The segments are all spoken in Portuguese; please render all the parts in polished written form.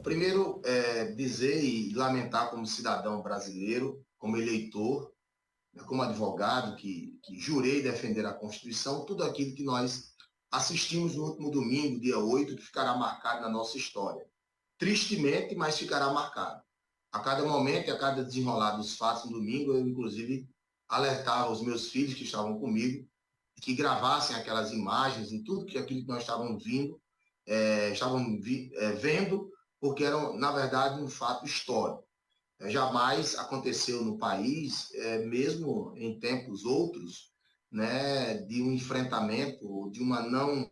Primeiro, dizer e lamentar como cidadão brasileiro, como eleitor, né, como advogado que jurei defender a Constituição, tudo aquilo que nós assistimos no último domingo, dia 8, que ficará marcado na nossa história. Tristemente, mas ficará marcado. A cada momento e a cada desenrolar dos fatos no domingo, eu, inclusive, alertava os meus filhos que estavam comigo que gravassem aquelas imagens e tudo que aquilo que nós estávamos vindo, vendo, porque era, na verdade, um fato histórico. Jamais aconteceu no país, mesmo em tempos outros, né, de um enfrentamento, de uma não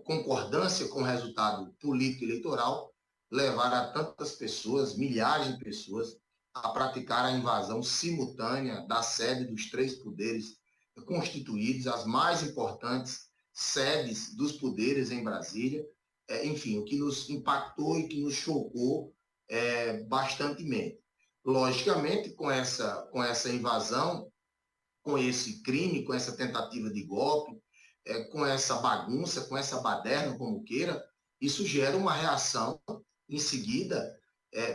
concordância com o resultado político eleitoral, levar a tantas pessoas, milhares de pessoas, a praticar a invasão simultânea da sede dos três poderes constituídos, as mais importantes sedes dos poderes em Brasília. Enfim, o que nos impactou e que nos chocou bastantemente. Logicamente, com essa invasão, com esse crime, com essa tentativa de golpe, com essa bagunça, com essa baderna, como queira, isso gera uma reação em seguida,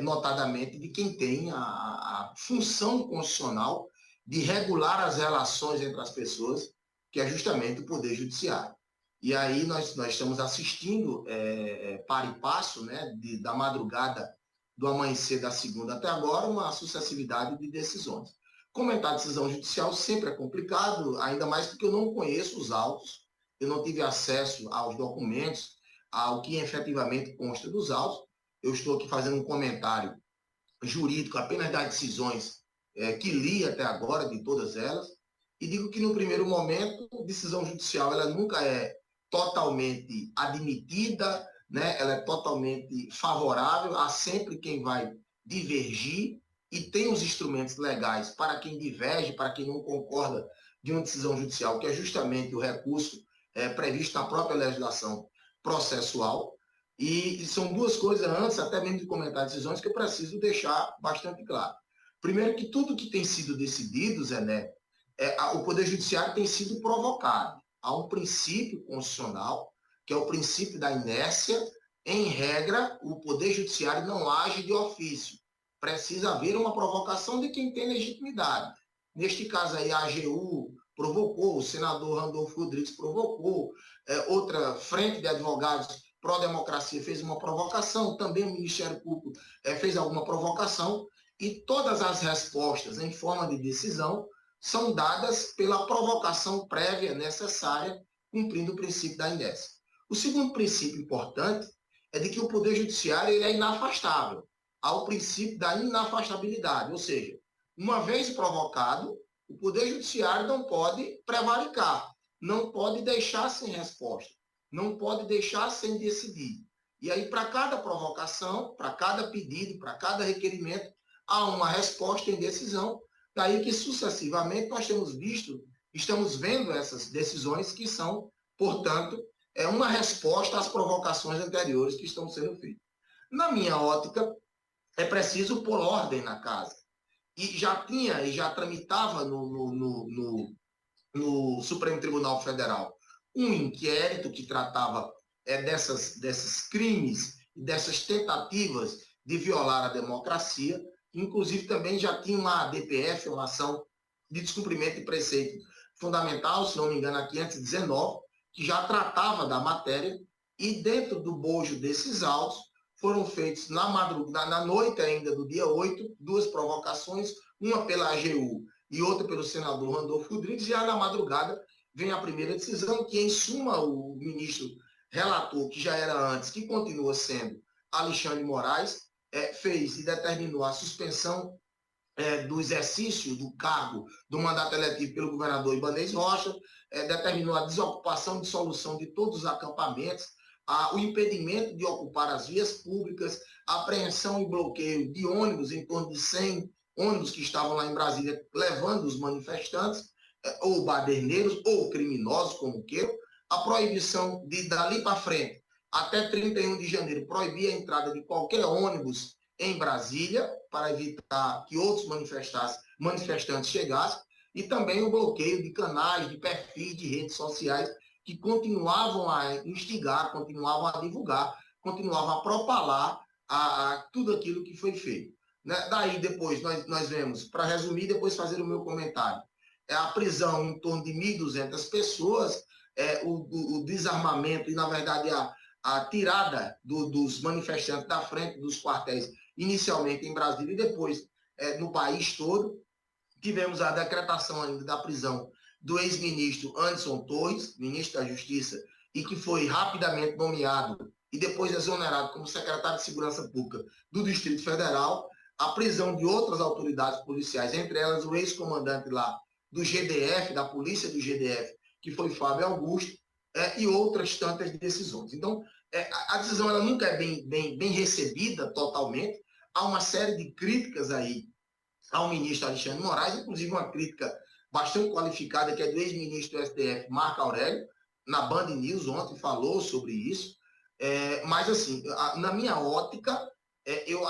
notadamente de quem tem a função constitucional de regular as relações entre as pessoas, que é justamente o Poder Judiciário. E aí nós estamos assistindo, para e passo, né, da madrugada do amanhecer da segunda até agora, uma sucessividade de decisões. Comentar a decisão judicial sempre é complicado, ainda mais porque eu não conheço os autos, eu não tive acesso aos documentos, ao que efetivamente consta dos autos. Eu estou aqui fazendo um comentário jurídico apenas das decisões que li até agora, de todas elas, e digo que no primeiro momento, decisão judicial ela nunca é totalmente admitida, né? Ela é totalmente favorável, há sempre quem vai divergir, e tem os instrumentos legais para quem diverge, para quem não concorda de uma decisão judicial, que é justamente o recurso previsto na própria legislação processual. E são duas coisas antes, até mesmo de comentar decisões, que eu preciso deixar bastante claro. Primeiro, que tudo que tem sido decidido, Zé Neto, o Poder Judiciário tem sido provocado. Há um princípio constitucional, que é o princípio da inércia. Em regra, o Poder Judiciário não age de ofício. Precisa haver uma provocação de quem tem legitimidade. Neste caso aí, a AGU provocou, o senador Randolfo Rodrigues provocou, outra frente de advogados pró-democracia fez uma provocação, também o Ministério Público fez alguma provocação, e todas as respostas em forma de decisão são dadas pela provocação prévia necessária, cumprindo o princípio da inércia. O segundo princípio importante é de que o Poder Judiciário ele é inafastável, ao princípio da inafastabilidade, ou seja, uma vez provocado, o Poder Judiciário não pode prevaricar, não pode deixar sem resposta, não pode deixar sem decidir. E aí, para cada provocação, para cada pedido, para cada requerimento, há uma resposta em decisão. Daí que, sucessivamente, nós estamos vendo essas decisões que são, portanto, uma resposta às provocações anteriores que estão sendo feitas. Na minha ótica, é preciso pôr ordem na casa. E já tramitava no Supremo Tribunal Federal um inquérito que tratava desses crimes e dessas tentativas de violar a democracia. Inclusive, também já tinha uma DPF, uma ação de descumprimento de preceito fundamental, se não me engano, a 519, que já tratava da matéria, e dentro do bojo desses autos foram feitos na noite ainda do dia 8, duas provocações, uma pela AGU e outra pelo senador Randolfo Rodrigues, e já na madrugada vem a primeira decisão, que em suma o ministro relator, que já era antes, que continua sendo Alexandre Moraes, fez e determinou a suspensão do exercício do cargo do mandato eletivo pelo governador Ibanez Rocha, determinou a desocupação e dissolução de todos os acampamentos, o impedimento de ocupar as vias públicas, a apreensão e bloqueio de ônibus, em torno de 100 ônibus que estavam lá em Brasília, levando os manifestantes, ou baderneiros, ou criminosos, como queiram, a proibição de, dali para frente, até 31 de janeiro, proibir a entrada de qualquer ônibus em Brasília, para evitar que outros manifestantes chegassem, e também o bloqueio de canais, de perfis, de redes sociais, que continuavam a instigar, continuavam a divulgar continuava a propalar tudo aquilo que foi feito. Né? Daí, depois, nós vemos, para resumir, depois fazer o meu comentário, a prisão em torno de 1.200 pessoas, o desarmamento e, na verdade, a tirada dos manifestantes da frente dos quartéis, inicialmente em Brasília e depois no país todo. Tivemos a decretação ainda da prisão do ex-ministro Anderson Torres, ministro da Justiça, e que foi rapidamente nomeado e depois exonerado como secretário de Segurança Pública do Distrito Federal, a prisão de outras autoridades policiais, entre elas o ex-comandante lá do GDF, da polícia do GDF, que foi Fábio Augusto, e outras tantas decisões. Então, a decisão ela nunca é bem recebida totalmente, há uma série de críticas aí ao ministro Alexandre Moraes, inclusive uma crítica bastante qualificada, que é do ex-ministro do STF, Marco Aurélio, na Band News ontem falou sobre isso. Mas, assim, na minha ótica, eu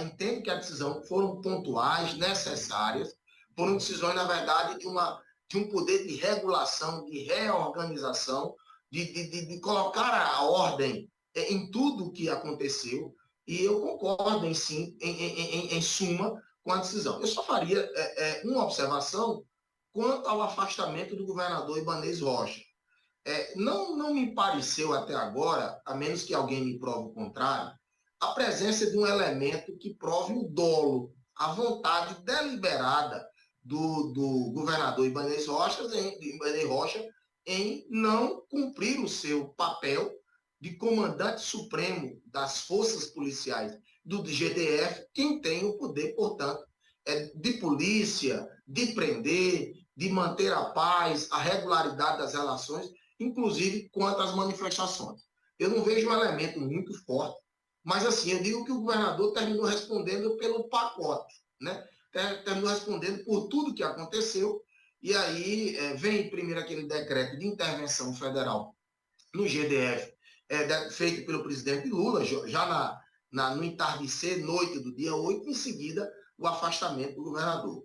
entendo que a decisão foram pontuais, necessárias, foram decisões, na verdade, de um poder de regulação, de reorganização, de colocar a ordem em tudo o que aconteceu, e eu concordo, em suma, com a decisão. Eu só faria uma observação quanto ao afastamento do governador Ibanez Rocha. Não me pareceu até agora, a menos que alguém me prove o contrário, a presença de um elemento que prove o dolo, a vontade deliberada do governador Ibanez Rocha em não cumprir o seu papel de comandante supremo das forças policiais do GDF, quem tem o poder, portanto, de polícia, de prender, de manter a paz, a regularidade das relações, inclusive quanto às manifestações. Eu não vejo um elemento muito forte, mas assim, eu digo que o governador terminou respondendo pelo pacote, né? Terminou respondendo por tudo que aconteceu, e aí vem primeiro aquele decreto de intervenção federal no GDF, feito pelo presidente Lula, já no entardecer, noite do dia 8, em seguida, o afastamento do governador.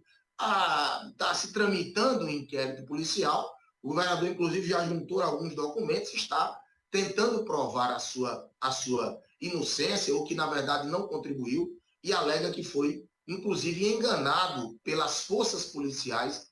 Está se tramitando um inquérito policial, o governador, inclusive, já juntou alguns documentos, está tentando provar a sua inocência, ou que, na verdade, não contribuiu, e alega que foi, inclusive, enganado pelas forças policiais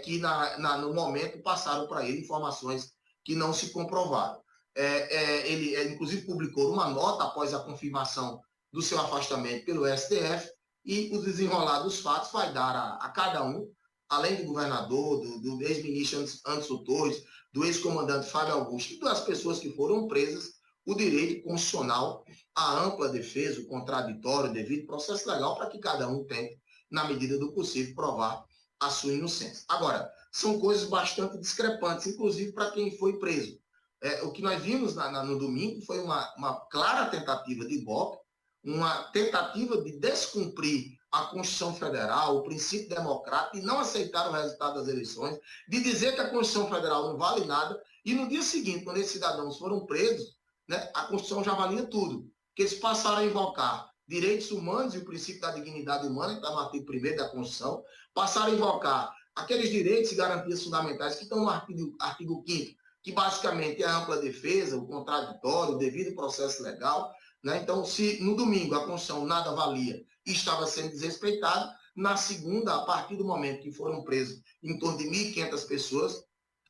que, no momento, passaram para ele informações que não se comprovaram. Ele, inclusive, publicou uma nota após a confirmação do seu afastamento pelo STF, e o desenrolar dos fatos vai dar a cada um, além do governador, do ex-ministro Anderson Torres, do ex-comandante Fábio Augusto e das pessoas que foram presas, o direito constitucional à ampla defesa, o contraditório, o devido processo legal, para que cada um tente, na medida do possível, provar a sua inocência. Agora, são coisas bastante discrepantes, inclusive para quem foi preso. O que nós vimos no domingo foi uma clara tentativa de golpe, uma tentativa de descumprir a Constituição Federal, o princípio democrático, e não aceitar o resultado das eleições, de dizer que a Constituição Federal não vale nada, e no dia seguinte, quando esses cidadãos foram presos, né, a Constituição já valia tudo, que eles passaram a invocar direitos humanos e o princípio da dignidade humana, que está no artigo 1º da Constituição, passaram a invocar aqueles direitos e garantias fundamentais que estão no artigo 5º, que basicamente é a ampla defesa, o contraditório, o devido processo legal, né? Então, se no domingo a Constituição nada valia e estava sendo desrespeitada, na segunda, a partir do momento que foram presos em torno de 1.500 pessoas,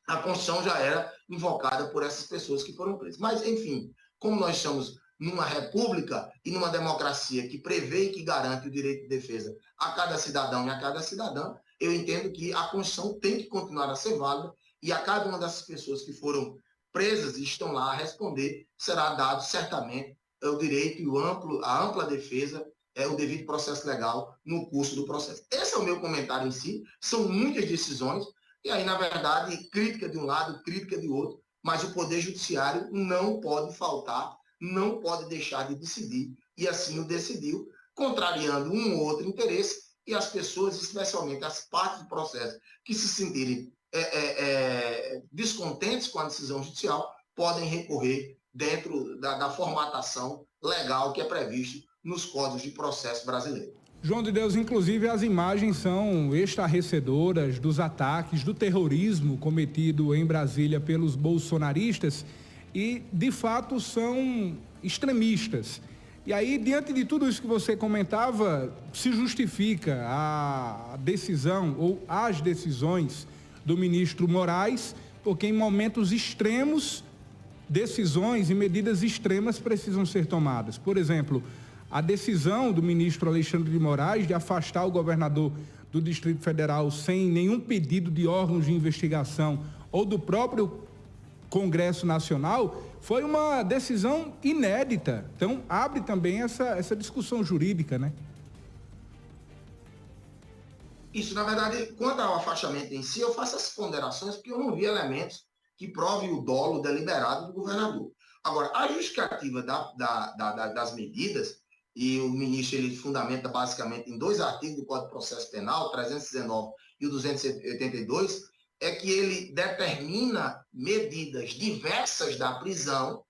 a Constituição já era invocada por essas pessoas que foram presas. Mas, enfim, como nós estamos numa república e numa democracia que prevê e que garante o direito de defesa a cada cidadão e a cada cidadã, eu entendo que a Constituição tem que continuar a ser válida e a cada uma dessas pessoas que foram presas e estão lá a responder, será dado certamente o direito e a ampla defesa, o devido processo legal no curso do processo. Esse é o meu comentário em si, são muitas decisões, e aí, na verdade, crítica de um lado, crítica de outro, mas o Poder Judiciário não pode faltar, não pode deixar de decidir, e assim o decidiu, contrariando um ou outro interesse, e as pessoas, especialmente as partes do processo, que se sentirem descontentes com a decisão judicial, podem recorrer dentro da formatação legal que é previsto nos códigos de processo brasileiro. João de Deus, inclusive as imagens são estarrecedoras dos ataques, do terrorismo cometido em Brasília pelos bolsonaristas e, de fato, são extremistas. E aí, diante de tudo isso que você comentava, se justifica a decisão ou as decisões do ministro Moraes, porque em momentos extremos, decisões e medidas extremas precisam ser tomadas. Por exemplo, a decisão do ministro Alexandre de Moraes de afastar o governador do Distrito Federal sem nenhum pedido de órgãos de investigação ou do próprio Congresso Nacional foi uma decisão inédita. Então, abre também essa discussão jurídica, né? Isso, na verdade, quanto ao afastamento em si, eu faço essas ponderações porque eu não vi elementos que provem o dolo deliberado do governador. Agora, a justificativa das medidas, e o ministro ele fundamenta basicamente em 2 artigos do Código de Processo Penal, o 319 e o 282, é que ele determina medidas diversas da prisão,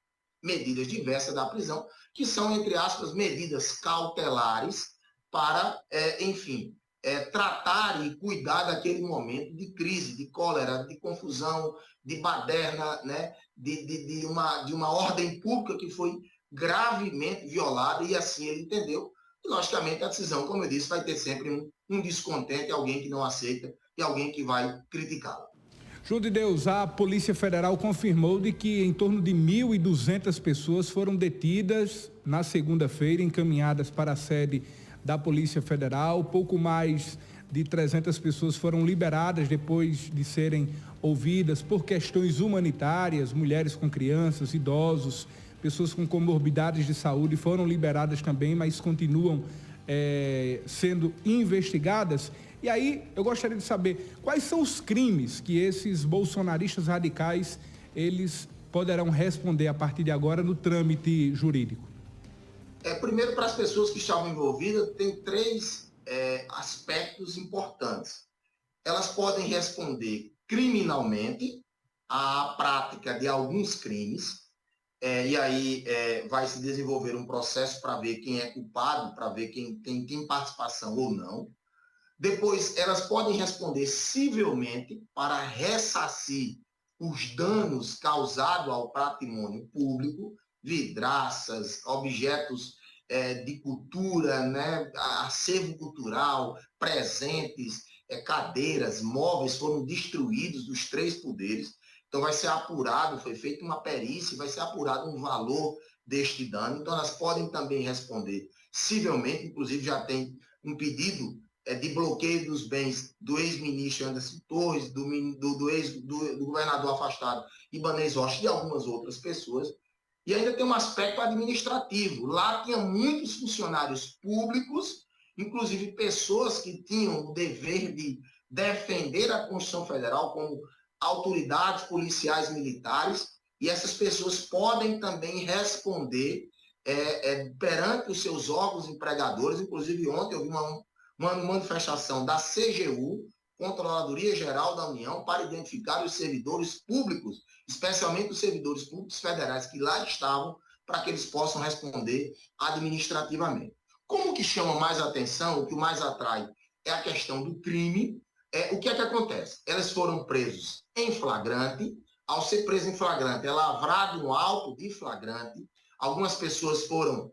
que são, entre aspas, medidas cautelares para, tratar e cuidar daquele momento de crise, de cólera, de confusão, de baderna, né? de uma ordem pública que foi gravemente violada, e assim ele entendeu. E, logicamente, a decisão, como eu disse, vai ter sempre um descontente, alguém que não aceita e alguém que vai criticá-la. João de Deus, a Polícia Federal confirmou de que em torno de 1.200 pessoas foram detidas na segunda-feira, encaminhadas para a sede da Polícia Federal. Pouco mais de 300 pessoas foram liberadas depois de serem ouvidas por questões humanitárias, mulheres com crianças, idosos, pessoas com comorbidades de saúde foram liberadas também, mas continuam sendo investigadas. E aí eu gostaria de saber quais são os crimes que esses bolsonaristas radicais eles poderão responder a partir de agora no trâmite jurídico. Primeiro, para as pessoas que estavam envolvidas, tem 3 aspectos importantes. Elas podem responder criminalmente à prática de alguns crimes, e aí vai se desenvolver um processo para ver quem é culpado, para ver quem tem participação ou não. Depois, elas podem responder civilmente para ressarcir os danos causados ao patrimônio público, vidraças, objetos de cultura, né, acervo cultural, presentes, cadeiras, móveis foram destruídos dos 3 poderes. Então, vai ser apurado, foi feita uma perícia, vai ser apurado um valor deste dano. Então, elas podem também responder civilmente, inclusive já tem um pedido de bloqueio dos bens do ex-ministro Anderson Torres, do governador afastado Ibanez Rocha e de algumas outras pessoas. E ainda tem um aspecto administrativo. Lá tinha muitos funcionários públicos, inclusive pessoas que tinham o dever de defender a Constituição Federal, como autoridades policiais militares, e essas pessoas podem também responder perante os seus órgãos empregadores. Inclusive, ontem eu vi uma manifestação da CGU, Controladoria Geral da União, para identificar os servidores públicos, especialmente os servidores públicos federais que lá estavam, para que eles possam responder administrativamente. Como que chama mais atenção, o que mais atrai é a questão do crime. O que é que acontece? Elas foram presos em flagrante. Ao ser preso em flagrante, é lavrado um auto de flagrante. Algumas pessoas foram,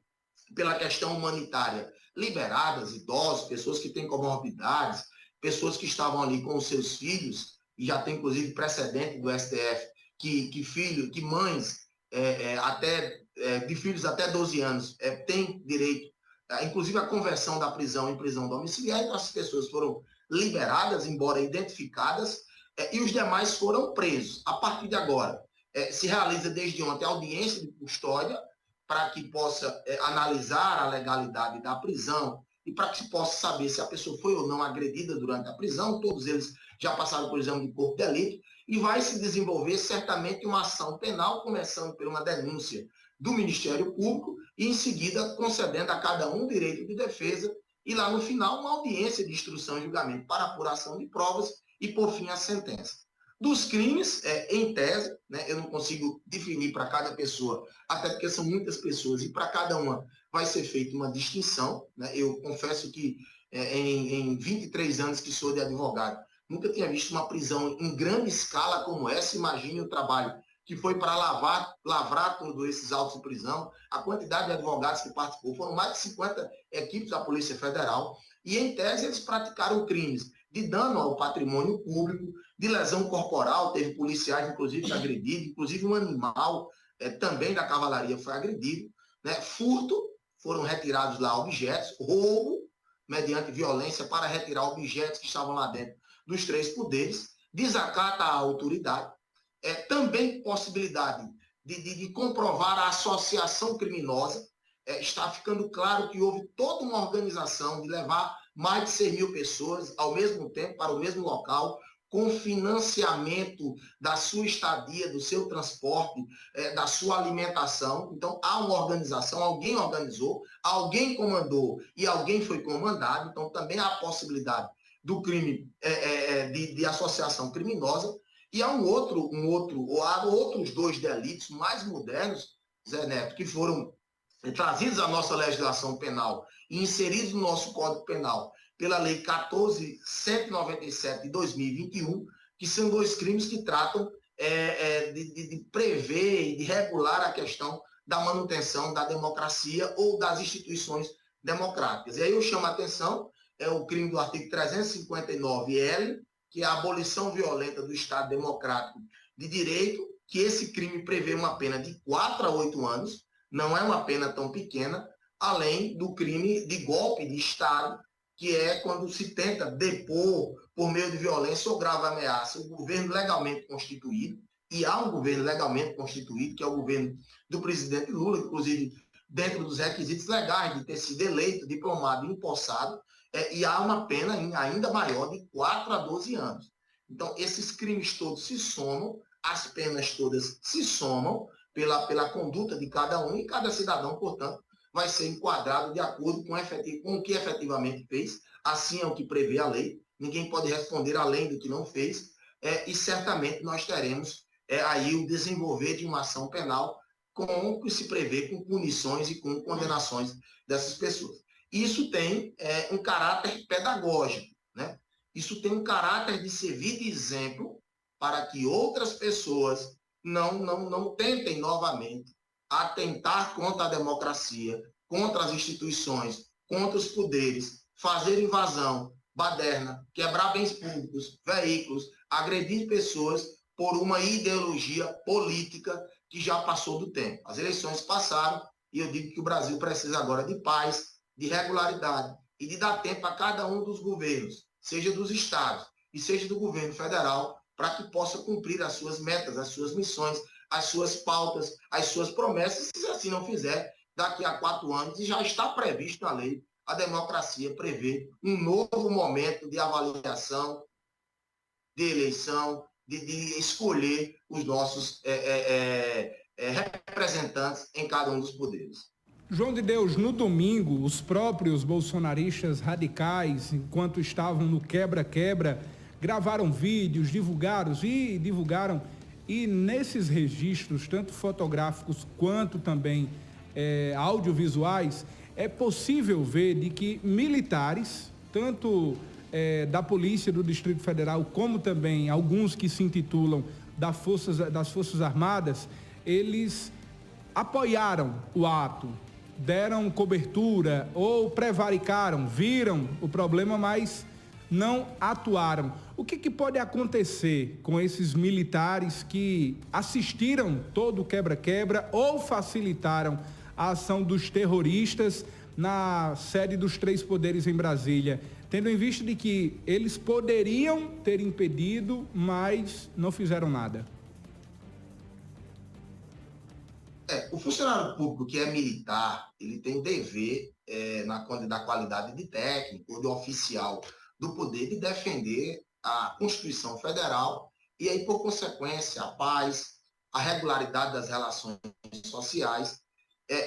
pela questão humanitária, liberadas, idosos, pessoas que têm comorbidades, pessoas que estavam ali com os seus filhos, e já tem inclusive precedente do STF, que mães de filhos até 12 anos têm direito, inclusive a conversão da prisão em prisão domiciliar. Então, essas pessoas foram liberadas, embora identificadas, e os demais foram presos. A partir de agora, se realiza desde ontem a audiência de custódia, para que possa analisar a legalidade da prisão e para que se possa saber se a pessoa foi ou não agredida durante a prisão. Todos eles já passaram por exame de corpo de delito, e vai se desenvolver certamente uma ação penal, começando por uma denúncia do Ministério Público e, em seguida, concedendo a cada um direito de defesa, e lá no final uma audiência de instrução e julgamento para apuração de provas e, por fim, a sentença. Dos crimes, em tese, né, eu não consigo definir para cada pessoa, até porque são muitas pessoas e para cada uma vai ser feita uma distinção, né? Eu confesso que em 23 anos que sou de advogado, nunca tinha visto uma prisão em grande escala como essa. Imagine o trabalho que foi para lavrar todos esses autos de prisão, a quantidade de advogados que participou, foram mais de 50 equipes da Polícia Federal, e em tese eles praticaram crimes de dano ao patrimônio público, de lesão corporal, teve policiais, inclusive, agredidos, inclusive um animal também da cavalaria foi agredido, né? Furto, foram retirados lá objetos, roubo, mediante violência, para retirar objetos que estavam lá dentro dos três poderes, desacata à autoridade, também possibilidade de comprovar a associação criminosa, está ficando claro que houve toda uma organização de levar mais de 6 mil pessoas ao mesmo tempo para o mesmo local, com financiamento da sua estadia, do seu transporte, da sua alimentação. Então, há uma organização, alguém organizou, alguém comandou e alguém foi comandado. Então, também há a possibilidade do crime de associação criminosa. E há há outros 2 delitos mais modernos, Zé Neto, que foram trazidos à nossa legislação penal e inseridos no nosso Código Penal pela Lei 14.197 de 2021, que são 2 crimes que tratam de prever e de regular a questão da manutenção da democracia ou das instituições democráticas. E aí eu chamo a atenção, o crime do artigo 359-L, que é a abolição violenta do Estado Democrático de Direito, que esse crime prevê uma pena de 4 a 8 anos, não é uma pena tão pequena, além do crime de golpe de Estado, que é quando se tenta depor por meio de violência ou grave ameaça o governo legalmente constituído, e há um governo legalmente constituído, que é o governo do presidente Lula, inclusive dentro dos requisitos legais de ter sido eleito, diplomado e empossado, e há uma pena ainda maior de 4 a 12 anos. Então, esses crimes todos se somam, as penas todas se somam pela conduta de cada um, e cada cidadão, portanto, vai ser enquadrado de acordo com o que efetivamente fez. Assim é o que prevê a lei. Ninguém pode responder além do que não fez. E certamente nós teremos aí o desenvolver de uma ação penal com o que se prevê com punições e com condenações dessas pessoas. Isso tem um caráter pedagógico, né? Isso tem um caráter de servir de exemplo para que outras pessoas não tentem novamente atentar contra a democracia, contra as instituições, contra os poderes, fazer invasão, baderna, quebrar bens públicos, veículos, agredir pessoas por uma ideologia política que já passou do tempo. As eleições passaram e eu digo que o Brasil precisa agora de paz, de regularidade e de dar tempo a cada um dos governos, seja dos estados e seja do governo federal, para que possa cumprir as suas metas, as suas missões, as suas pautas, as suas promessas. Se assim não fizer, daqui a 4 anos, e já está previsto na lei, a democracia prevê um novo momento de avaliação, de eleição, de escolher os nossos representantes em cada um dos poderes. João de Deus, no domingo, os próprios bolsonaristas radicais, enquanto estavam no quebra-quebra, gravaram vídeos, divulgaram, e nesses registros, tanto fotográficos quanto também audiovisuais, é possível ver de que militares, tanto da Polícia do Distrito Federal, como também alguns que se intitulam das Forças Armadas, eles apoiaram o ato, deram cobertura ou prevaricaram, viram o problema, mas não atuaram. O que pode acontecer com esses militares que assistiram todo o quebra-quebra ou facilitaram a ação dos terroristas na sede dos 3 poderes em Brasília, tendo em vista de que eles poderiam ter impedido, mas não fizeram nada? O funcionário público que é militar, ele tem dever, da qualidade de técnico ou de oficial do poder, de defender a Constituição Federal e aí, por consequência, a paz, a regularidade das relações sociais,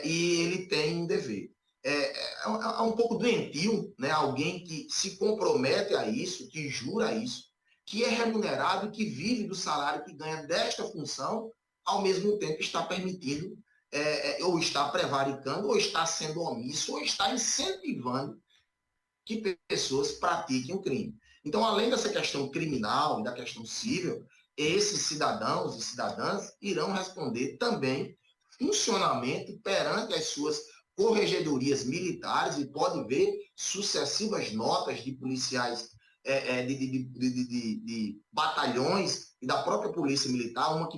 e ele tem um dever. É um pouco doentio, né? Alguém que se compromete a isso, que jura isso, que é remunerado e que vive do salário que ganha desta função, ao mesmo tempo está permitindo, ou está prevaricando, ou está sendo omisso, ou está incentivando que pessoas pratiquem o crime. Então, além dessa questão criminal e da questão civil, esses cidadãos e cidadãs irão responder também funcionamento perante as suas corregedorias militares, e pode ver sucessivas notas de policiais de batalhões e da própria Polícia Militar, uma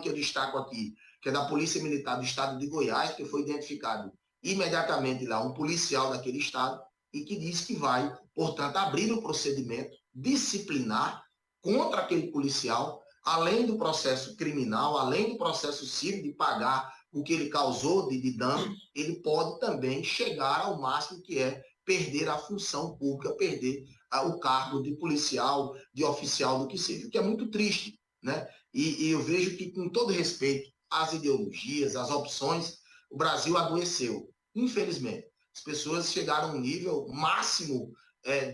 que eu destaco aqui, que é da Polícia Militar do Estado de Goiás, que foi identificado imediatamente lá um policial daquele estado, e que diz que vai, portanto, abrir um procedimento disciplinar contra aquele policial, além do processo criminal, além do processo civil de pagar o que ele causou de dano, ele pode também chegar ao máximo, que é perder a função pública, perder o cargo de policial, de oficial, do que seja, o que é muito triste, né? E eu vejo que, com todo respeito às ideologias, às opções, o Brasil adoeceu, infelizmente. As pessoas chegaram a um nível máximo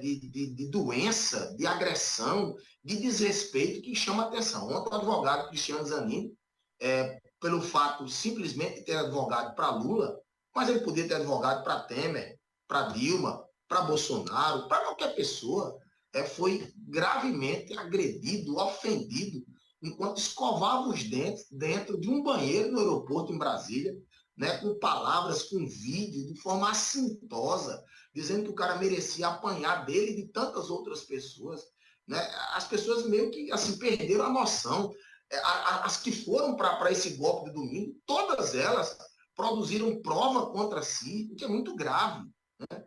de doença, de agressão, de desrespeito, que chama atenção. Ontem o advogado Cristiano Zanin, pelo fato simplesmente de ter advogado para Lula, mas ele podia ter advogado para Temer, para Dilma, para Bolsonaro, para qualquer pessoa, foi gravemente agredido, ofendido, enquanto escovava os dentes dentro de um banheiro no aeroporto em Brasília, né, com palavras, com vídeo, de forma assintosa, dizendo que o cara merecia apanhar dele e de tantas outras pessoas. Né? As pessoas meio que assim, perderam a noção. As que foram para esse golpe de domingo, todas elas produziram prova contra si, o que é muito grave. Né?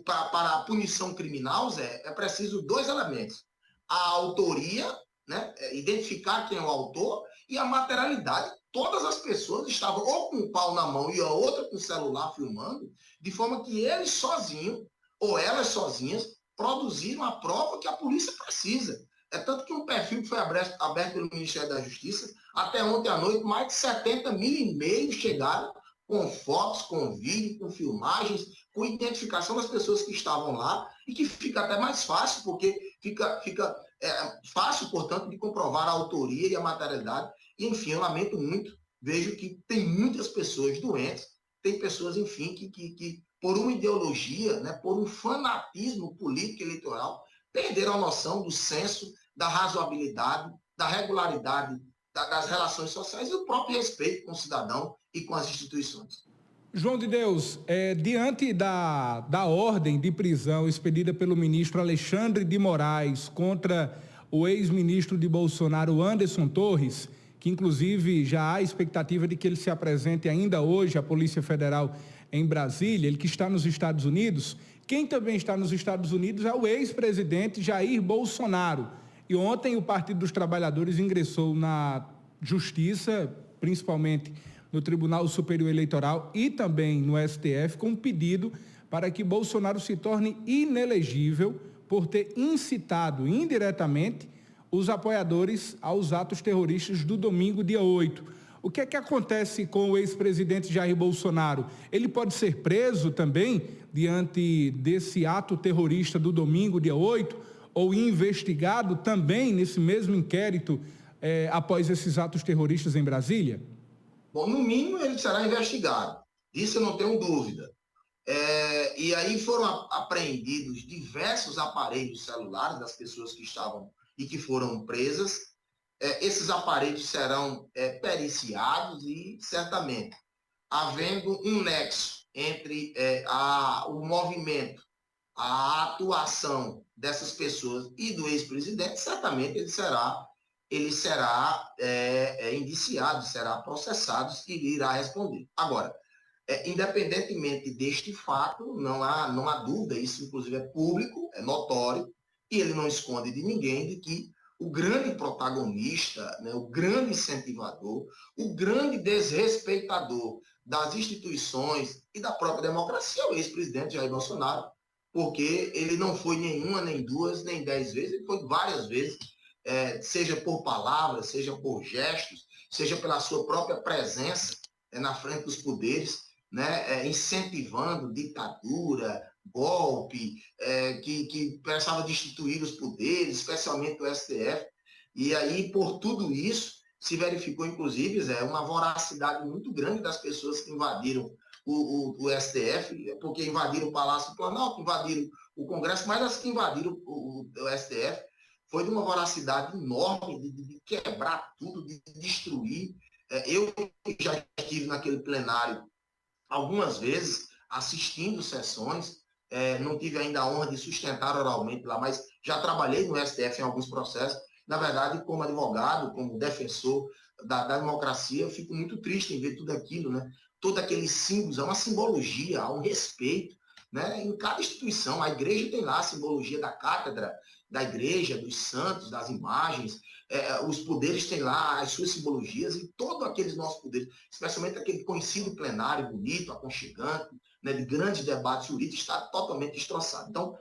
Para a punição criminal, Zé, é preciso 2 elementos. A autoria, né, identificar quem é o autor, e a materialidade. Todas as pessoas estavam ou com o pau na mão e a outra com o celular filmando, de forma que eles sozinhos, ou elas sozinhas, produziram a prova que a polícia precisa. É tanto que um perfil que foi aberto pelo Ministério da Justiça, até ontem à noite, mais de 70 mil e-mails chegaram com fotos, com vídeo, com filmagens, com identificação das pessoas que estavam lá, e que fica até mais fácil, porque fica fácil, portanto, de comprovar a autoria e a materialidade. E, enfim, eu lamento muito, vejo que tem muitas pessoas doentes, tem pessoas, enfim, que por uma ideologia, né, por um fanatismo político eleitoral, perderam a noção do senso, da razoabilidade, da regularidade das relações sociais e do próprio respeito com o cidadão e com as instituições. João de Deus, diante da ordem de prisão expedida pelo ministro Alexandre de Moraes contra o ex-ministro de Bolsonaro, Anderson Torres, que inclusive já há expectativa de que ele se apresente ainda hoje à Polícia Federal em Brasília, ele que está nos Estados Unidos. Quem também está nos Estados Unidos é o ex-presidente Jair Bolsonaro. E ontem o Partido dos Trabalhadores ingressou na Justiça, principalmente no Tribunal Superior Eleitoral e também no STF, com um pedido para que Bolsonaro se torne inelegível por ter incitado indiretamente os apoiadores aos atos terroristas do domingo, dia 8. O que é que acontece com o ex-presidente Jair Bolsonaro? Ele pode ser preso também diante desse ato terrorista do domingo, dia 8, ou investigado também nesse mesmo inquérito após esses atos terroristas em Brasília? Bom, no mínimo ele será investigado, disso eu não tenho dúvida. E aí foram apreendidos diversos aparelhos celulares das pessoas que estavam e que foram presas. Esses aparelhos serão periciados e, certamente, havendo um nexo entre o movimento, a atuação dessas pessoas e do ex-presidente, certamente ele será indiciado, será processado e irá responder. Agora, independentemente deste fato, não há dúvida, isso inclusive é público, é notório, e ele não esconde de ninguém de que o grande protagonista, né, o grande incentivador, o grande desrespeitador das instituições e da própria democracia é o ex-presidente Jair Bolsonaro, porque ele não foi nenhuma, nem 2, nem 10 vezes, ele foi várias vezes, seja por palavras, seja por gestos, seja pela sua própria presença na frente dos poderes, né, incentivando ditadura, golpe, que pensava destituir os poderes, especialmente o STF. E aí, por tudo isso, se verificou, inclusive, uma voracidade muito grande das pessoas que invadiram o STF, porque invadiram o Palácio do Planalto, invadiram o Congresso, mas as que invadiram o STF foi de uma voracidade enorme de quebrar tudo, de destruir. Eu já estive naquele plenário algumas vezes assistindo sessões, não tive ainda a honra de sustentar oralmente lá, mas já trabalhei no STF em alguns processos. Na verdade, como advogado, como defensor da democracia, eu fico muito triste em ver tudo aquilo, né? Todo aquele símbolos, há uma simbologia, há um respeito, né? Em cada instituição, a igreja tem lá a simbologia da cátedra, da igreja, dos santos, das imagens, os poderes têm lá as suas simbologias e todos aqueles nossos poderes, especialmente aquele conhecido plenário bonito, aconchegante, né, de grandes debates jurídicos, está totalmente destroçado. Então,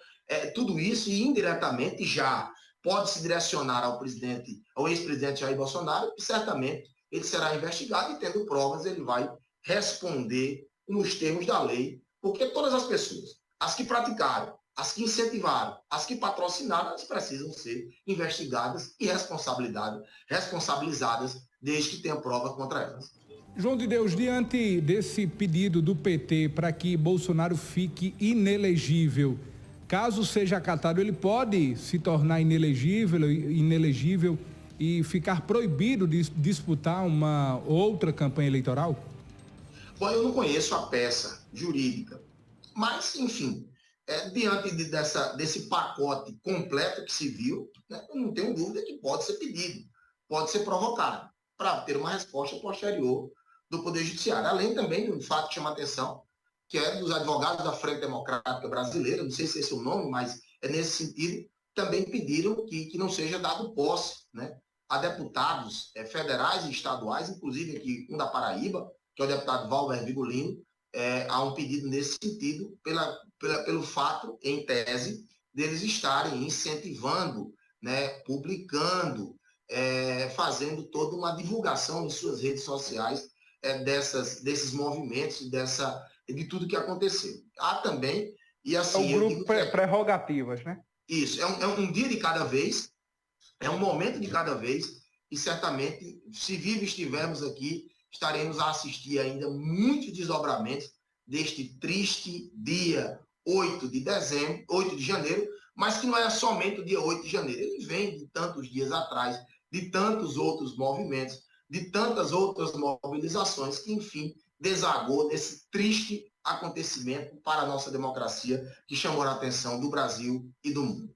tudo isso e indiretamente já pode se direcionar ao presidente, ao ex-presidente Jair Bolsonaro, e certamente ele será investigado e, tendo provas, ele vai responder nos termos da lei, porque todas as pessoas, as que praticaram, as que incentivaram, as que patrocinaram, elas precisam ser investigadas e responsabilizadas desde que tenha prova contra elas. João de Deus, diante desse pedido do PT para que Bolsonaro fique inelegível, caso seja acatado, ele pode se tornar inelegível e ficar proibido de disputar uma outra campanha eleitoral? Bom, eu não conheço a peça jurídica, mas, enfim, diante desse pacote completo que se viu, né, eu não tenho dúvida que pode ser pedido, pode ser provocado, para ter uma resposta posterior do Poder Judiciário. Além também do fato que chama atenção, que é dos advogados da Frente Democrática Brasileira, não sei se esse é o nome, mas é nesse sentido, também pediram que não seja dado posse, né, a deputados federais e estaduais, inclusive aqui um da Paraíba, que é o deputado Valber Vigolino. Há um pedido nesse sentido, pelo fato, em tese, deles estarem incentivando, né, publicando, fazendo toda uma divulgação em suas redes sociais desses movimentos e de tudo que aconteceu. Há também, e assim... É o grupo prerrogativas, né? Isso, é um dia de cada vez, é um momento de cada vez, e certamente, se vivos estivermos aqui, estaremos a assistir ainda muitos desdobramentos deste triste dia 8 de janeiro, mas que não é somente o dia 8 de janeiro, ele vem de tantos dias atrás, de tantos outros movimentos, de tantas outras mobilizações que, enfim, desagou desse triste acontecimento para a nossa democracia que chamou a atenção do Brasil e do mundo.